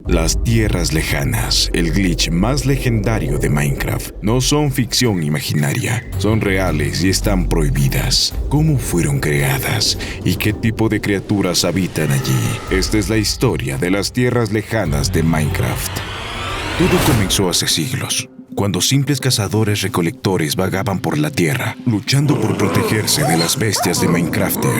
Las tierras lejanas, el glitch más legendario de Minecraft, no son ficción imaginaria, son reales y están prohibidas. ¿Cómo fueron creadas y qué tipo de criaturas habitan allí? Esta es la historia de las tierras lejanas de Minecraft. Todo comenzó hace siglos, cuando simples cazadores-recolectores vagaban por la tierra, luchando por protegerse de las bestias de Minecrafter.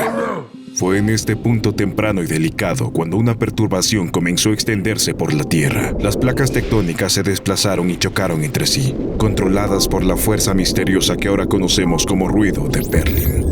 Fue en este punto temprano y delicado cuando una perturbación comenzó a extenderse por la Tierra. Las placas tectónicas se desplazaron y chocaron entre sí, controladas por la fuerza misteriosa que ahora conocemos como ruido de Perlin.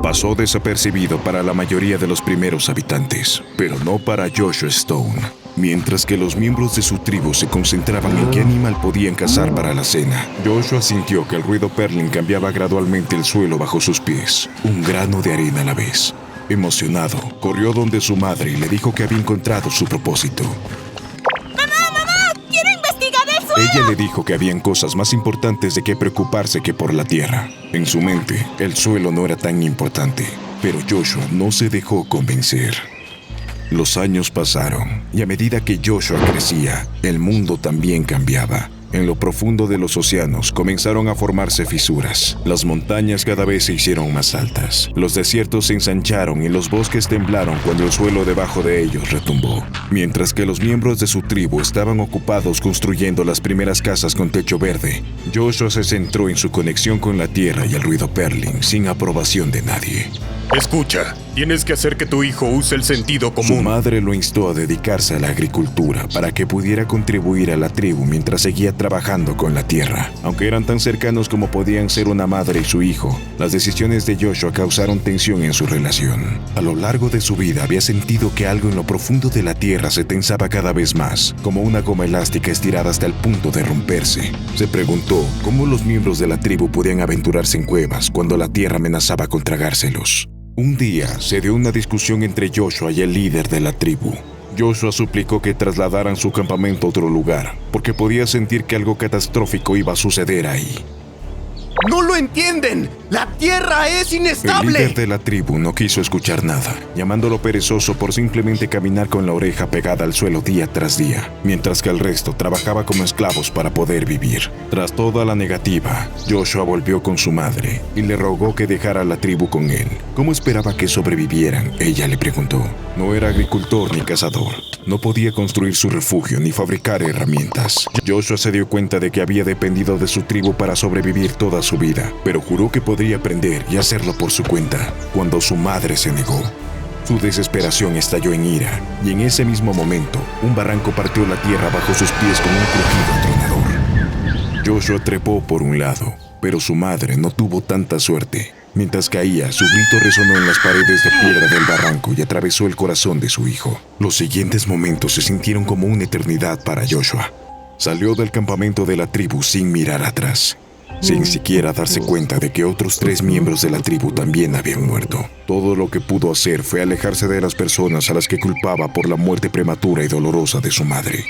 Pasó desapercibido para la mayoría de los primeros habitantes, pero no para Joshua Stone. Mientras que los miembros de su tribu se concentraban en qué animal podían cazar para la cena, Joshua sintió que el ruido Perlin cambiaba gradualmente el suelo bajo sus pies, un grano de arena a la vez. Emocionado, corrió donde su madre y le dijo que había encontrado su propósito. ¡Mamá! ¡Quiero investigar el suelo! Ella le dijo que habían cosas más importantes de qué preocuparse que por la tierra. En su mente, el suelo no era tan importante, pero Joshua no se dejó convencer. Los años pasaron, y a medida que Joshua crecía, el mundo también cambiaba. En lo profundo de los océanos comenzaron a formarse fisuras. Las montañas cada vez se hicieron más altas. Los desiertos se ensancharon y los bosques temblaron cuando el suelo debajo de ellos retumbó. Mientras que los miembros de su tribu estaban ocupados construyendo las primeras casas con techo verde, Joshua se centró en su conexión con la tierra y el ruido Perlin sin aprobación de nadie. Escucha, tienes que hacer que tu hijo use el sentido común. Su madre lo instó a dedicarse a la agricultura para que pudiera contribuir a la tribu mientras seguía trabajando con la tierra. Aunque eran tan cercanos como podían ser una madre y su hijo, las decisiones de Joshua causaron tensión en su relación. A lo largo de su vida había sentido que algo en lo profundo de la tierra se tensaba cada vez más, como una goma elástica estirada hasta el punto de romperse. Se preguntó cómo los miembros de la tribu podían aventurarse en cuevas cuando la tierra amenazaba con tragárselos. Un día se dio una discusión entre Joshua y el líder de la tribu. Joshua suplicó que trasladaran su campamento a otro lugar, porque podía sentir que algo catastrófico iba a suceder ahí. ¡No lo entienden! ¡La tierra es inestable! El líder de la tribu no quiso escuchar nada, llamándolo perezoso por simplemente caminar con la oreja pegada al suelo día tras día, mientras que el resto trabajaba como esclavos para poder vivir. Tras toda la negativa, Joshua volvió con su madre y le rogó que dejara la tribu con él. ¿Cómo esperaba que sobrevivieran? Ella le preguntó. No era agricultor ni cazador. No podía construir su refugio ni fabricar herramientas. Joshua se dio cuenta de que había dependido de su tribu para sobrevivir toda su vida, pero juró que podría aprender y hacerlo por su cuenta cuando su madre se negó. Su desesperación estalló en ira, y en ese mismo momento, un barranco partió la tierra bajo sus pies con un crujido atronador. Joshua trepó por un lado, pero su madre no tuvo tanta suerte. Mientras caía, su grito resonó en las paredes de piedra del barranco y atravesó el corazón de su hijo. Los siguientes momentos se sintieron como una eternidad para Joshua. Salió del campamento de la tribu sin mirar atrás, sin siquiera darse cuenta de que otros 3 miembros de la tribu también habían muerto. Todo lo que pudo hacer fue alejarse de las personas a las que culpaba por la muerte prematura y dolorosa de su madre.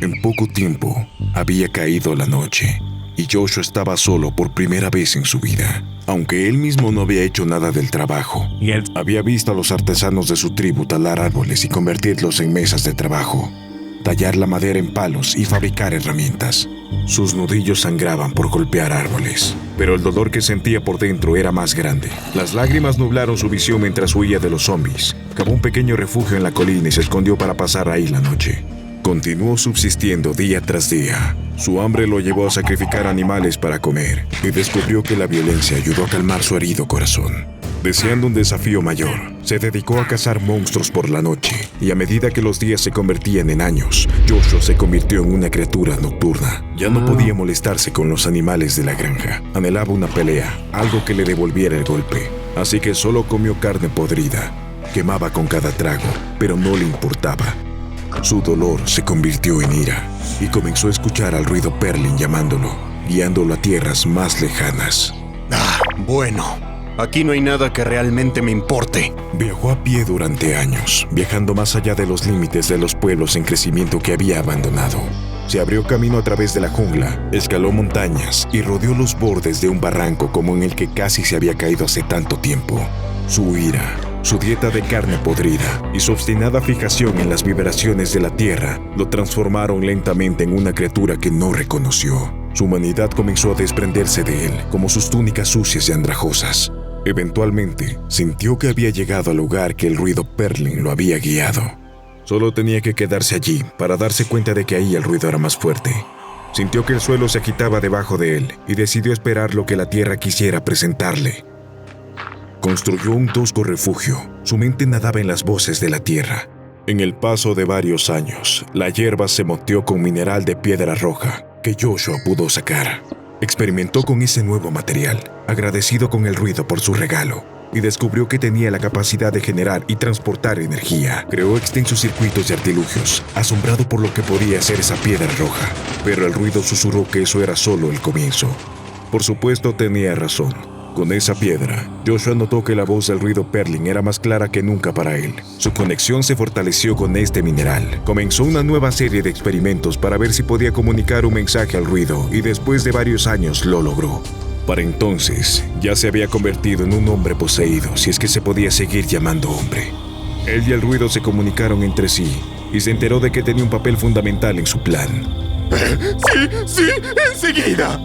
En poco tiempo, había caído la noche, y Joshua estaba solo por primera vez en su vida. Aunque él mismo no había hecho nada del trabajo, había visto a los artesanos de su tribu talar árboles y convertirlos en mesas de trabajo, tallar la madera en palos y fabricar herramientas. Sus nudillos sangraban por golpear árboles, pero el dolor que sentía por dentro era más grande. Las lágrimas nublaron su visión mientras huía de los zombies. Cavó un pequeño refugio en la colina y se escondió para pasar ahí la noche. Continuó subsistiendo día tras día. Su hambre lo llevó a sacrificar animales para comer, y descubrió que la violencia ayudó a calmar su herido corazón. Deseando un desafío mayor, se dedicó a cazar monstruos por la noche, y a medida que los días se convertían en años, Joshua se convirtió en una criatura nocturna. Ya no podía molestarse con los animales de la granja. Anhelaba una pelea, algo que le devolviera el golpe. Así que solo comió carne podrida. Quemaba con cada trago, pero no le importaba. Su dolor se convirtió en ira, y comenzó a escuchar al ruido Perlin llamándolo, guiándolo a tierras más lejanas. Bueno, aquí no hay nada que realmente me importe. Viajó a pie durante años, viajando más allá de los límites de los pueblos en crecimiento que había abandonado. Se abrió camino a través de la jungla, escaló montañas y rodeó los bordes de un barranco como en el que casi se había caído hace tanto tiempo. Su ira Su dieta de carne podrida y su obstinada fijación en las vibraciones de la tierra lo transformaron lentamente en una criatura que no reconoció. Su humanidad comenzó a desprenderse de él, como sus túnicas sucias y andrajosas. Eventualmente, sintió que había llegado al lugar que el ruido Perlin lo había guiado. Solo tenía que quedarse allí para darse cuenta de que ahí el ruido era más fuerte. Sintió que el suelo se agitaba debajo de él y decidió esperar lo que la tierra quisiera presentarle. Construyó un tosco refugio. Su mente nadaba en las voces de la tierra. En el paso de varios años, la hierba se moteó con mineral de piedra roja que Joshua pudo sacar. Experimentó con ese nuevo material, agradecido con el ruido por su regalo, y descubrió que tenía la capacidad de generar y transportar energía. Creó extensos circuitos y artilugios, asombrado por lo que podía hacer esa piedra roja. Pero el ruido susurró que eso era solo el comienzo. Por supuesto, tenía razón. Con esa piedra, Joshua notó que la voz del ruido Perlin era más clara que nunca para él. Su conexión se fortaleció con este mineral. Comenzó una nueva serie de experimentos para ver si podía comunicar un mensaje al ruido, y después de varios años lo logró. Para entonces, ya se había convertido en un hombre poseído, si es que se podía seguir llamando hombre. Él y el ruido se comunicaron entre sí, y se enteró de que tenía un papel fundamental en su plan. ¡Sí! ¡Enseguida!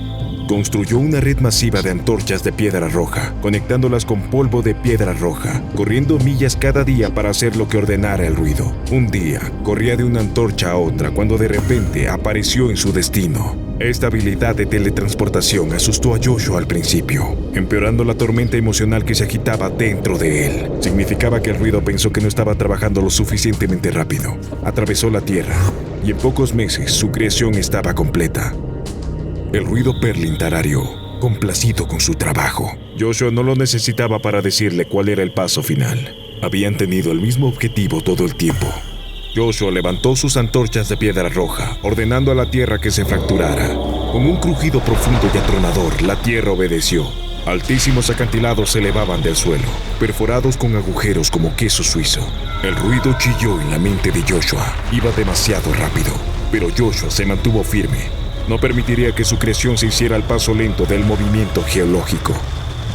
Construyó una red masiva de antorchas de piedra roja, conectándolas con polvo de piedra roja, corriendo millas cada día para hacer lo que ordenara el ruido. Un día, corría de una antorcha a otra cuando de repente apareció en su destino. Esta habilidad de teletransportación asustó a Joshua al principio, empeorando la tormenta emocional que se agitaba dentro de él. Significaba que el ruido pensó que no estaba trabajando lo suficientemente rápido. Atravesó la tierra, y en pocos meses su creación estaba completa. El ruido Perlin tarareó, complacido con su trabajo. Joshua no lo necesitaba para decirle cuál era el paso final. Habían tenido el mismo objetivo todo el tiempo. Joshua levantó sus antorchas de piedra roja, ordenando a la tierra que se fracturara. Con un crujido profundo y atronador, la tierra obedeció. Altísimos acantilados se elevaban del suelo, perforados con agujeros como queso suizo. El ruido chilló en la mente de Joshua. Iba demasiado rápido, pero Joshua se mantuvo firme. No permitiría que su creación se hiciera al paso lento del movimiento geológico.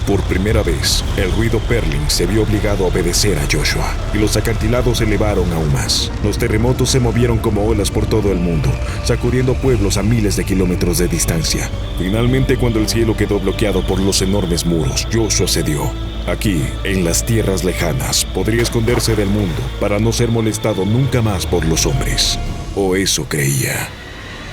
Por primera vez, el ruido Perlin se vio obligado a obedecer a Joshua, y los acantilados se elevaron aún más. Los terremotos se movieron como olas por todo el mundo, sacudiendo pueblos a miles de kilómetros de distancia. Finalmente, cuando el cielo quedó bloqueado por los enormes muros, Joshua cedió. Aquí, en las tierras lejanas, podría esconderse del mundo para no ser molestado nunca más por los hombres. O eso creía.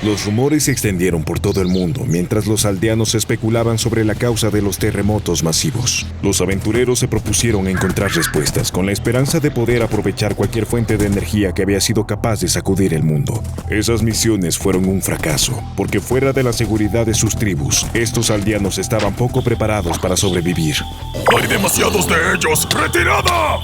Los rumores se extendieron por todo el mundo mientras los aldeanos especulaban sobre la causa de los terremotos masivos. Los aventureros se propusieron encontrar respuestas con la esperanza de poder aprovechar cualquier fuente de energía que había sido capaz de sacudir el mundo. Esas misiones fueron un fracaso, porque fuera de la seguridad de sus tribus, estos aldeanos estaban poco preparados para sobrevivir. ¡Hay demasiados de ellos! ¡Retirada!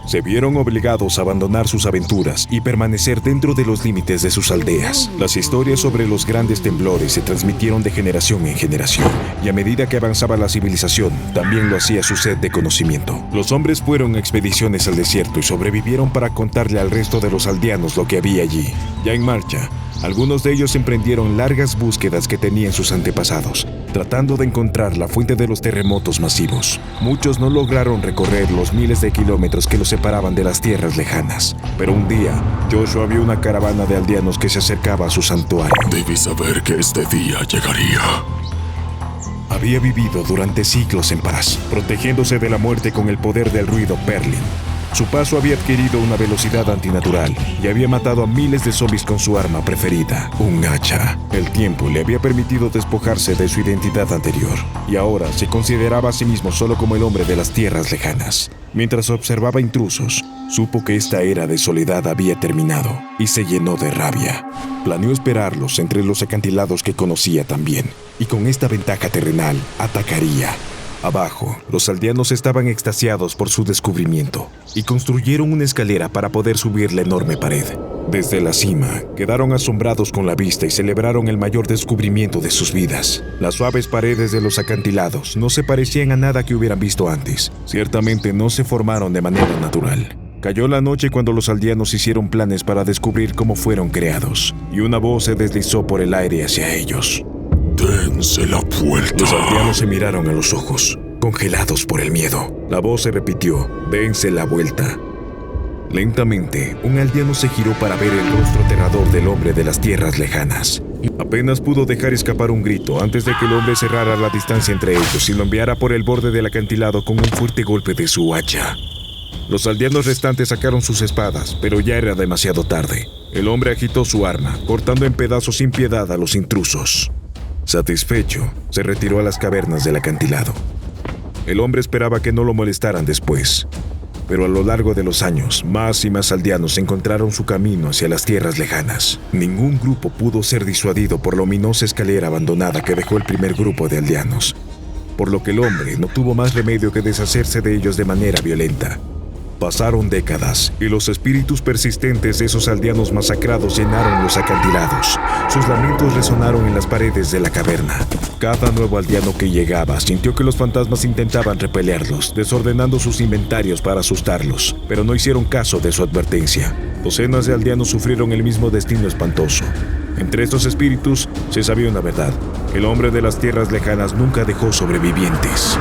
Se vieron obligados a abandonar sus aventuras y permanecer dentro de los límites de sus aldeas. Las historias sobre los grandes temblores se transmitieron de generación en generación, y a medida que avanzaba la civilización, también lo hacía su sed de conocimiento. Los hombres fueron a expediciones al desierto y sobrevivieron para contarle al resto de los aldeanos lo que había allí. Ya en marcha, algunos de ellos emprendieron largas búsquedas que tenían sus antepasados, tratando de encontrar la fuente de los terremotos masivos. Muchos no lograron recorrer los miles de kilómetros que los separaban de las tierras lejanas. Pero un día, Joshua vio una caravana de aldeanos que se acercaba a su santuario. Debí saber que este día llegaría. Había vivido durante siglos en paz, protegiéndose de la muerte con el poder del ruido Perlin. Su paso había adquirido una velocidad antinatural y había matado a miles de zombies con su arma preferida, un hacha. El tiempo le había permitido despojarse de su identidad anterior, y ahora se consideraba a sí mismo solo como el hombre de las tierras lejanas. Mientras observaba intrusos, supo que esta era de soledad había terminado y se llenó de rabia. Planeó esperarlos entre los acantilados que conocía también, y con esta ventaja terrenal atacaría. Abajo, los aldeanos estaban extasiados por su descubrimiento y construyeron una escalera para poder subir la enorme pared. Desde la cima, quedaron asombrados con la vista y celebraron el mayor descubrimiento de sus vidas. Las suaves paredes de los acantilados no se parecían a nada que hubieran visto antes. Ciertamente no se formaron de manera natural. Cayó la noche cuando los aldeanos hicieron planes para descubrir cómo fueron creados, y una voz se deslizó por el aire hacia ellos. ¡Dense la vuelta! Los aldeanos se miraron a los ojos. congelados por el miedo. La voz se repitió: dense la vuelta. Lentamente, un aldeano se giró para ver el rostro aterrador del hombre de las tierras lejanas. Apenas pudo dejar escapar un grito antes de que el hombre cerrara la distancia entre ellos y lo enviara por el borde del acantilado con un fuerte golpe de su hacha. Los aldeanos restantes sacaron sus espadas, pero ya era demasiado tarde. El hombre agitó su arma, cortando en pedazos sin piedad a los intrusos. Satisfecho, se retiró a las cavernas del acantilado. El hombre esperaba que no lo molestaran después, pero a lo largo de los años, más y más aldeanos encontraron su camino hacia las tierras lejanas. Ningún grupo pudo ser disuadido por la ominosa escalera abandonada que dejó el primer grupo de aldeanos, por lo que el hombre no tuvo más remedio que deshacerse de ellos de manera violenta. Pasaron décadas y los espíritus persistentes de esos aldeanos masacrados llenaron los acantilados. Sus lamentos resonaron en las paredes de la caverna. Cada nuevo aldeano que llegaba sintió que los fantasmas intentaban repelerlos, desordenando sus inventarios para asustarlos, pero no hicieron caso de su advertencia. Docenas de aldeanos sufrieron el mismo destino espantoso. Entre estos espíritus se sabía una verdad: el hombre de las tierras lejanas nunca dejó sobrevivientes.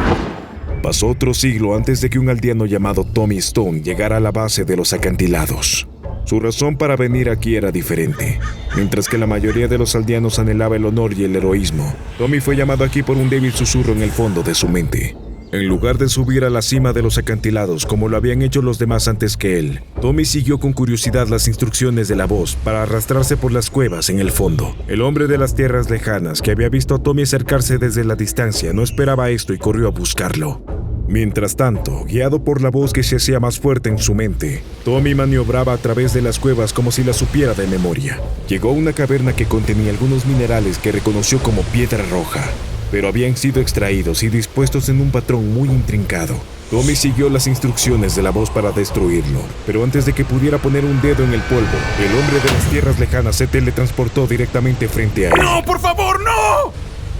Pasó otro siglo antes de que un aldeano llamado Tommy Stone llegara a la base de los acantilados. Su razón para venir aquí era diferente. Mientras que la mayoría de los aldeanos anhelaba el honor y el heroísmo, Tommy fue llamado aquí por un débil susurro en el fondo de su mente. En lugar de subir a la cima de los acantilados como lo habían hecho los demás antes que él, Tommy siguió con curiosidad las instrucciones de la voz para arrastrarse por las cuevas en el fondo. El hombre de las tierras lejanas, que había visto a Tommy acercarse desde la distancia, no esperaba esto y corrió a buscarlo. Mientras tanto, guiado por la voz que se hacía más fuerte en su mente, Tommy maniobraba a través de las cuevas como si las supiera de memoria. Llegó a una caverna que contenía algunos minerales que reconoció como piedra roja, pero habían sido extraídos y dispuestos en un patrón muy intrincado. Tommy siguió las instrucciones de la voz para destruirlo, pero antes de que pudiera poner un dedo en el polvo, el hombre de las tierras lejanas se teletransportó directamente frente a él. ¡No, por favor, no!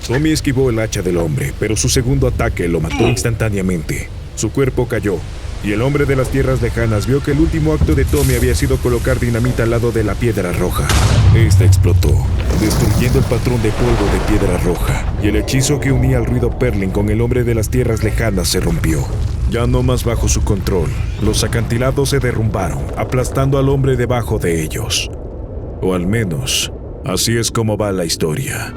Tommy esquivó el hacha del hombre, pero su segundo ataque lo mató instantáneamente. Su cuerpo cayó, y el hombre de las tierras lejanas vio que el último acto de Tommy había sido colocar dinamita al lado de la piedra roja. Esta explotó, destruyendo el patrón de polvo de piedra roja, y el hechizo que unía al ruido Perlin con el hombre de las tierras lejanas se rompió. Ya no más bajo su control, los acantilados se derrumbaron, aplastando al hombre debajo de ellos. O al menos, así es como va la historia.